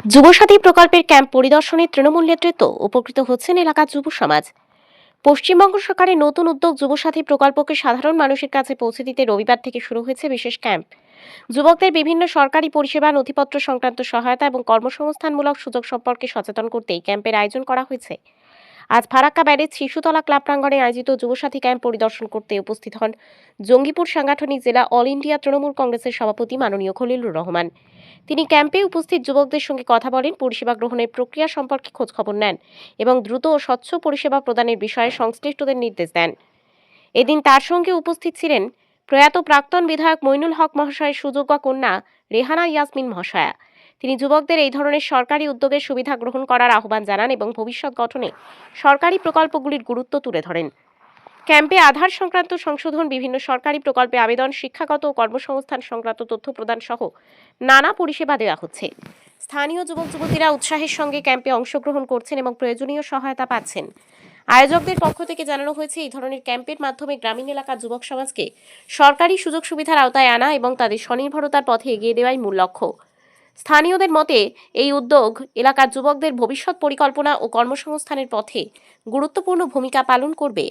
যুবসাথী প্রকল্পের ক্যাম্প পরিদর্শনে তৃণমূল নেতৃত্ব উপকৃত হচ্ছেন এলাকার যুব সমাজ। পশ্চিমবঙ্গ সরকারের নতুন উদ্যোগ যুবসাথী প্রকল্পকে সাধারণ মানুষের কাছে পৌঁছে দিতে রবিবার থেকে শুরু হয়েছে বিশেষ ক্যাম্প। যুবকদের বিভিন্ন সরকারি পরিষেবা, নথিপত্র সংক্রান্ত সহায়তা এবং কর্মসংস্থানমূলক সুযোগ সম্পর্কে সচেতন করতে এই ক্যাম্পের আয়োজন করা হয়েছে। আজ ফারাক্কা ব্যারেজ শিশুতলা ক্লাব প্রাঙ্গণে আয়োজিত যুবসাথী ক্যাম্প পরিদর্শন করতে উপস্থিত হন জঙ্গিপুর সাংগঠনিক জেলা অল ইন্ডিয়া তৃণমূল কংগ্রেসের সভাপতি মাননীয় খলিলুর রহমান। তিনি ক্যাম্পে উপস্থিত যুবকদের সঙ্গে কথা বলেন, পরিষেবা গ্রহণের প্রক্রিয়া সম্পর্কে খোঁজখবর নেন এবং দ্রুত ও স্বচ্ছ পরিষেবা প্রদানের বিষয়ে সংশ্লিষ্টদের নির্দেশ দেন। এদিন তার সঙ্গে উপস্থিত ছিলেন প্রয়াত প্রাক্তন বিধায়ক মইনুল হক মহাশয়ের সুযোগ্য কন্যা রেহানা ইয়াসমিন মহাশয়া। তিনি যুবকদের এই ধরনের সরকারি উদ্যোগের সুবিধা গ্রহণ করার আহ্বান জানান এবং ভবিষ্যৎ গঠনে সরকারি প্রকল্পগুলির গুরুত্ব তুলে ধরেন। ক্যাম্পে আধার সংক্রান্ত সংশোধন, বিভিন্ন সরকারি প্রকল্পে আবেদন, শিক্ষাগত ও কর্মসংস্থান সংক্রান্ত তথ্য প্রদান সহ নানা পরিষেবা দেওয়া হচ্ছে। স্থানীয় যুবক যুবতীরা উৎসাহের সঙ্গে ক্যাম্পে অংশগ্রহণ করছেন এবং প্রয়োজনীয় সহায়তা পাচ্ছেন। আয়োজকদের পক্ষ থেকে জানানো হয়েছে, এই ধরনের ক্যাম্পের মাধ্যমে গ্রামীণ এলাকার যুবক সমাজকে সরকারি সুযোগ সুবিধার আওতায় আনা এবং তাদের স্বনির্ভরতার পথে এগিয়ে দেওয়াই মূল লক্ষ্য। স্থানীয়দের মতে এই উদ্যোগ এলাকার যুবকদের ভবিষ্যৎ পরিকল্পনা ও কর্মসংস্থানের পথে গুরুত্বপূর্ণ ভূমিকা পালন করবে।